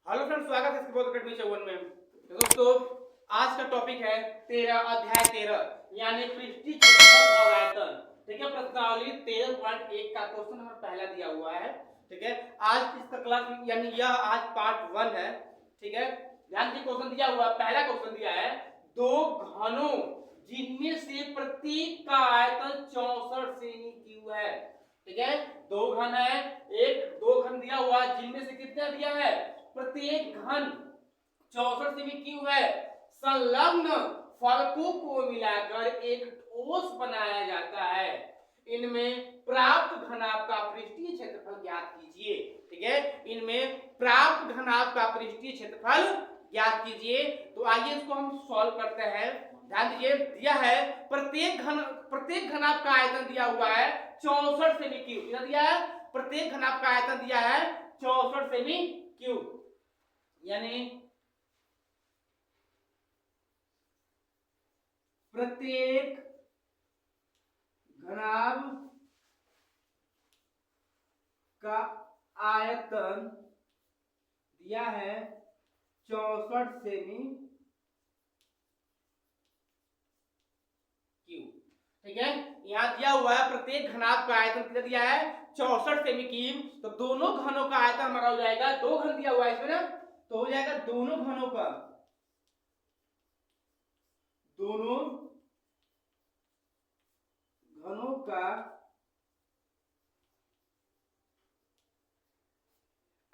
Hello friends, स्वागत है sports academy चौवन में। तो दोस्तों, आज का टॉपिक है 13 यानी पृष्ठीय क्षेत्रफल और आयतन। ठीक है, प्रश्नावली 13.1 का क्वेश्चन हमारा पहला दिया हुआ है। ठीक है, आज इसका क्लास यानी यह आज पार्ट 1 है। ठीक है, ध्यान से क्वेश्चन दिया हुआ, पहला क्वेश्चन दिया है दो घनों जिनमें से प्रत्येक का आयतन 64 सेमी क्यूब है। ठीक है, दो घन है, दो घन दिया हुआ जिनमें से कितना दिया है, प्रत्येक घन 64 सेमी क्यूब है। संलग्न फलकों को मिलाकर एक ठोस बनाया जाता है। इनमें प्राप्त घनाभ का पृष्ठीय क्षेत्रफल ज्ञात कीजिए। ठीक है, इनमें प्राप्त घनाभ का पृष्ठीय क्षेत्रफल ज्ञात कीजिए। तो आइए इसको हम सॉल्व करते हैं। ध्यान दीजिए, दिया है प्रत्येक घनाभ का आयतन दिया हुआ है 64 सेमी क्यूब। कितना दिया है? प्रत्येक घनाभ का आयतन दिया है 64 सेमी क्यूब, यानी प्रत्येक घनाभ का आयतन दिया है 64 सेमी क्यूब। ठीक है, यहां दिया हुआ है प्रत्येक घनाभ का आयतन कितना दिया है, 64 सेमी क्यूब। तो दोनों घनों का आयतन हमारा हो जाएगा, दो घन दिया हुआ है इसमें ना, तो हो जाएगा दोनों घनों का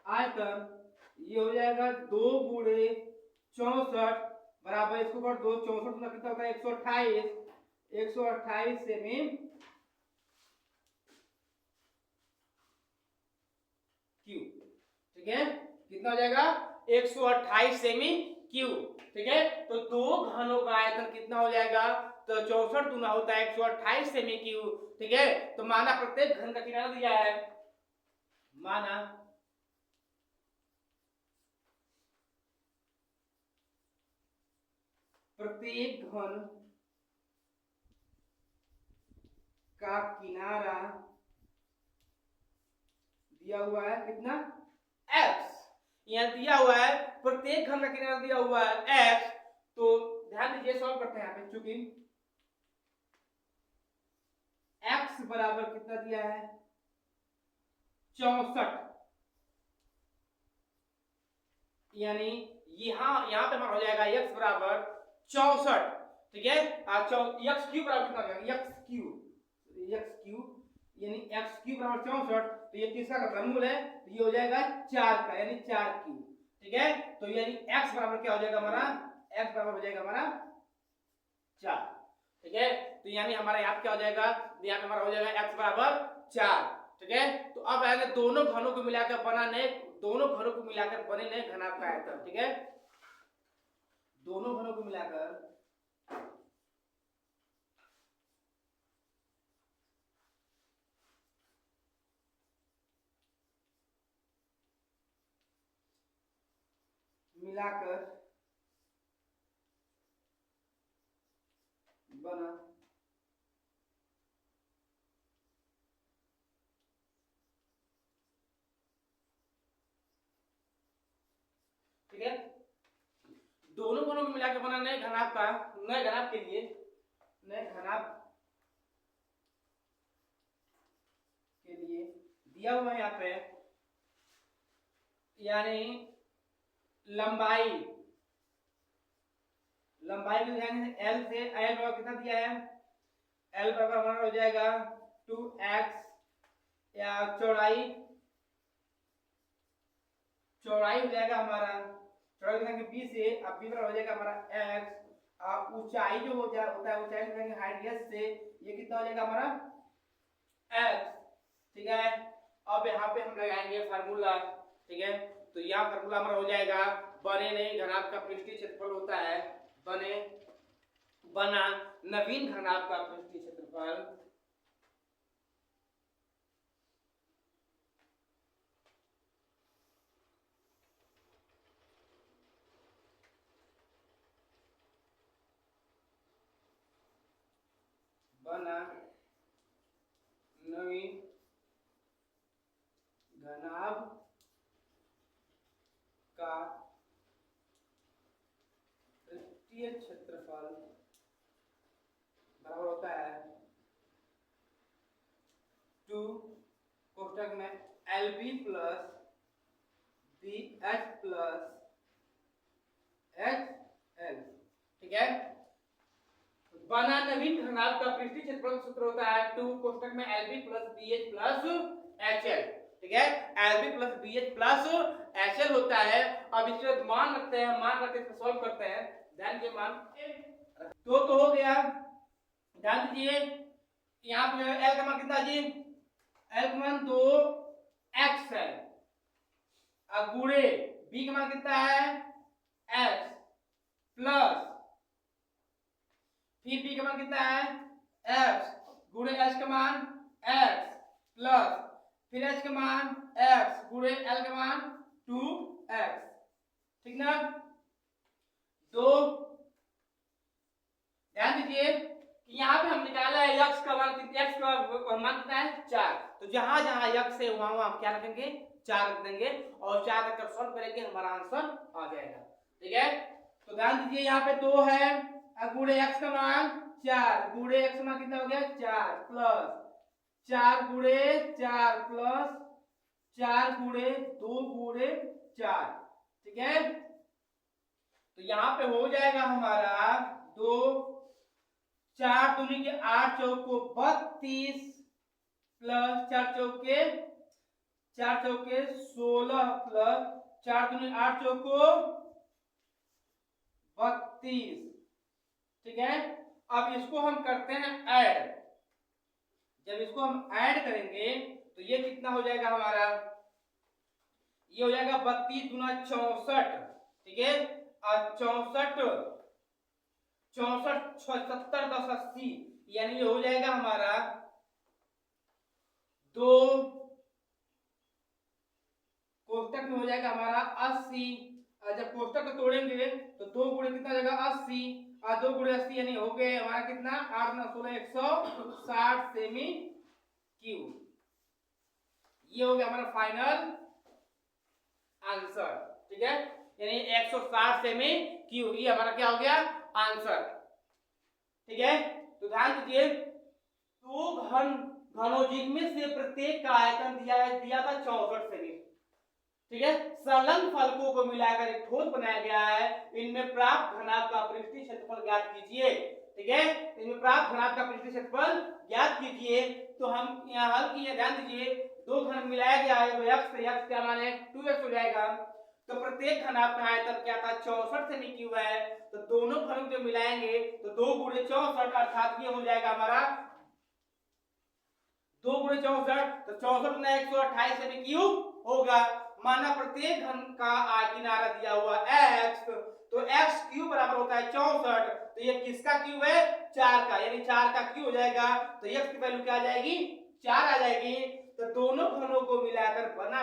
आयतन ये हो जाएगा 2 गुणे 64 बराबर, इसको कर दो, 64 में कितना होता है 128 सेमी क्यूब। ठीक है, कितना हो जाएगा 128 सेमी क्यूब। ठीक है, तो दो घनों का आयतन कितना हो जाएगा, तो 64 गुना होता है 128 सेमी क्यूब। ठीक है, तो माना प्रत्येक घन का किनारा दिया है, माना प्रत्येक घन का किनारा दिया हुआ है कितना, x। यहां दिया हुआ है प्रत्येक घन का किनारा दिया हुआ है x। तो ध्यान दीजिए, सॉल्व करते हैं यहां पे। चूंकि x बराबर कितना दिया है 64, यानी यहां पे हमारा हो जाएगा x बराबर 64। ठीक है, x क्यूब बराबर कितना हो जाएगा, x क्यूब यानी x क्यूब बराबर 64। तो ये किसका का घनमूल है, तो ये हो जाएगा 4 का, यानी 4 क्यूब। ठीक है, तो यानी x बराबर क्या हो जाएगा हमारा, x बराबर हो जाएगा हमारा 4। ठीक है, तो यानी हमारा यहाँ क्या हो जाएगा, यहाँ पे हमारा हो जाएगा x बराबर 4। ठीक है, तो अब आएगा दोनों घनों को मिलाकर बने नए घनाभ का आयतन। ठीक है, दोनों घनों को मिलाकर बना ठीक है, दोनों घनों को मिलाकर बना नए घनाभ के लिए दिया हुआ है यहाँ पे, यानी लंबाई L से L बराबर कितना दिया है, L बराबर हमारा हो जाएगा 2x, या चौड़ाई हो जाएगा हमारा, चौड़ाई लिखेंगे b से, अब b बराबर हो जाएगा हमारा x। ऊंचाई जो होता है ऊंचाई लिखेंगे हाइट s से, ये कितना हो जाएगा हमारा x। ठीक है, अब यहाँ पे हम लगाएंगे फार्मूला। ठीक है, तो यहाँ फार्मूला हमारा हो जाएगा, बने नए घनाभ का पृष्ठीय क्षेत्रफल होता है, बना नवीन घनाभ का पृष्ठीय क्षेत्रफल बना नवीन घनाभ का पृष्ठीय क्षेत्रफल बराबर होता है 2 कोष्ठक में LB plus BH plus HL। ठीक है, बना नवीन घनाभ का पृष्ठीय क्षेत्रफल सूत्र होता है 2 कोष्ठक में LB plus BH plus HL। ठीक है, LB plus BH plus HL होता है। अब इसके मान रखते हैं, मान रख के इसको सॉल्व करते हैं। ध्यान के मान तो हो गया। ध्यान दीजिए यहाँ पे L का मान कितना जी, L का मान 2x है, अब गुणे B का मान कितना है x प्लस फिर B का मान कितना है x गुणे h का मान x प्लस फिर h का मान x गुणे L का मान 2x। ठीक ना, दो। ध्यान दीजिए कि यहाँ पे हम निकाला है x का मान, x का मान कितना है 4, तो जहां जहां x है वहां वहां क्या रखेंगे 4 रख देंगे और 4 रखकर सॉल्व करेंगे, हमारा आंसर आ जाएगा। ठीक है, तो ध्यान दीजिए यहाँ पे 2 है, अब गुणे x का मान 4 गुणे x का मान कितना हो गया 4 प्लस 4 गुणे 4 प्लस 4 गुणे 2 गुणे 4। ठीक है, तो यहाँ पे हो जाएगा हमारा 2 4 दूनी के 8 चौको 32 प्लस 4 चौके 16 प्लस 4 दूनी 8 चौको 32। ठीक है, अब इसको हम करते हैं ऐड। जब इसको हम ऐड करेंगे तो ये कितना हो जाएगा हमारा, ये हो जाएगा 32 गुना 64। ठीक है, और 64 70 10 80, यानी ये हो जाएगा हमारा 2 कोष्ठक में हो जाएगा हमारा 80। जब कोष्ठक को तोड़ेंगे तो 2 गुणे कितना हो जाएगा 80 और 2 गुणे 80 यानी हो गए हमारा कितना 8 9 16 160 सेमी क्यूब। ये हो गया हमारा फाइनल आंसर। ठीक है, यानी 160 सेमी क्यूब, ये हमारा क्या हो गया आंसर। ठीक है, तो ध्यान दीजिए 2 घनोजिन्य से प्रत्येक का आयतन दिया था 64 सेमी। ठीक है, संलग्न फलकों को मिलाकर एक ठोस बनाया गया है, इनमें प्राप्त घनाभ का पृष्ठीय क्षेत्रफल ज्ञात कीजिए। ठीक है, इनमें प्राप्त घनाभ का पृष्ठीय क्षेत्रफल ज्ञात कीजिए। तो हम यहाँ हल किए, ध्यान दीजिए 2 घन मिलाया गया है, तो x क्या मान है 2x हो जाएगा। तो प्रत्येक घनाभ का आयतन क्या था 64 सेमी क्यूब है, तो दोनों घनों को मिलाएंगे तो 2 गुणे 64 अर्थात ये हो जाएगा हमारा 2 गुणे 64, तो 64 गुना 128 सेमी क्यूब होगा। माना प्रत्येक घन का किनारा दिया हुआ x, तो x क्यूब बराबर होता है 64, तो ये किसका क्यूब है 4 का, यानी 4 का क्यूब हो जाएगा। तो x की वैल्यू क्या आ जाएगी 4 आ जाएगी। तो दोनों घनों को मिलाकर बना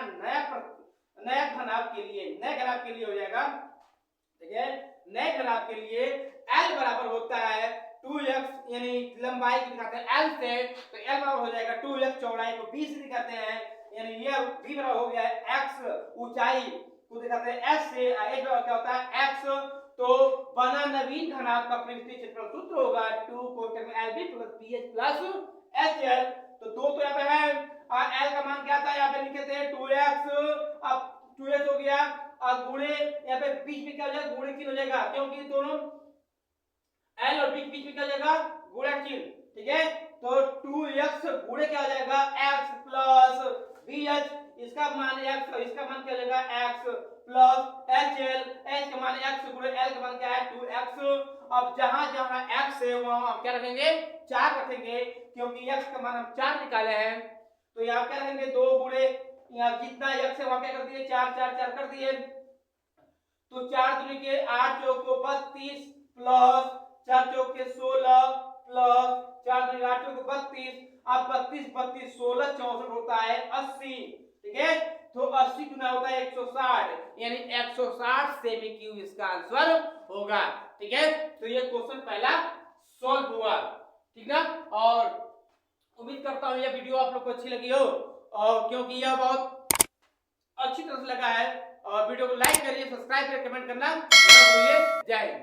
नया घनाभ के लिए हो जाएगा। ठीक है, नए घनाभ के लिए L बराबर होता है 2x, यानी लंबाई को दिखाते हैं L से, तो L बराबर हो जाएगा 2x, चौड़ाई को b से दिखाते हैं, यानी ये b बराबर हो गया है x, ऊंचाई को दिखाते हैं s से, h बराबर क्या होता है x। तो बना नवीन घनाभ का पृष्ठीय क्षेत्रफल सूत्र होगा 2 कोष्ठक में LB plus BH plus HL। तो 2 तो यहाँ पे है, और L का मान क्या था यहाँ पे लिखे थे 2x, अब 2x हो गया और गुणे यहाँ पे बीच में क्या हो जाएगा गुणे चिन्ह हो जाएगा, क्योंकि दोनों L और B बीच में क्या हो जाएगा गुणा चिन्ह। ठीक है, तो 2x गुणे क्या हो जाएगा x प्लस BH, इसका मान x और इसका मान क्या हो जाएगा x प्लस HL, h का मान x गुणे L का मान क्या है 2x। अब जहां जहां x है वहां हम क्या रखेंगे 4 रखेंगे, क्योंकि x का मान हम 4 निकाले हैं। तो यहाँ क्या रखेंगे 2 गुणे यहाँ जितना x है वहां क्या कर दिए 4 4 4 कर दिए, तो 4 दूनी के 8 चौको 32 प्लस 4 चौके 16 प्लस 4 दूनी 8 चौको 32, अब 32 32 16 64 होता है 80। ठीक है, तो 80 गुना होता है 160, यानी 160 सेमी क्यूब इसका आंसर होगा। ठीक है, तो ये क्वेश्चन पहला सॉल्व हुआ। ठीक ना, और उम्मीद करता हूं यह वीडियो आप लोग को अच्छी लगी हो, और क्योंकि यह बहुत अच्छी तरह से लगा है। और वीडियो को लाइक करिए, सब्सक्राइब करिए, कमेंट करना ना भूलिए। जय हिंद।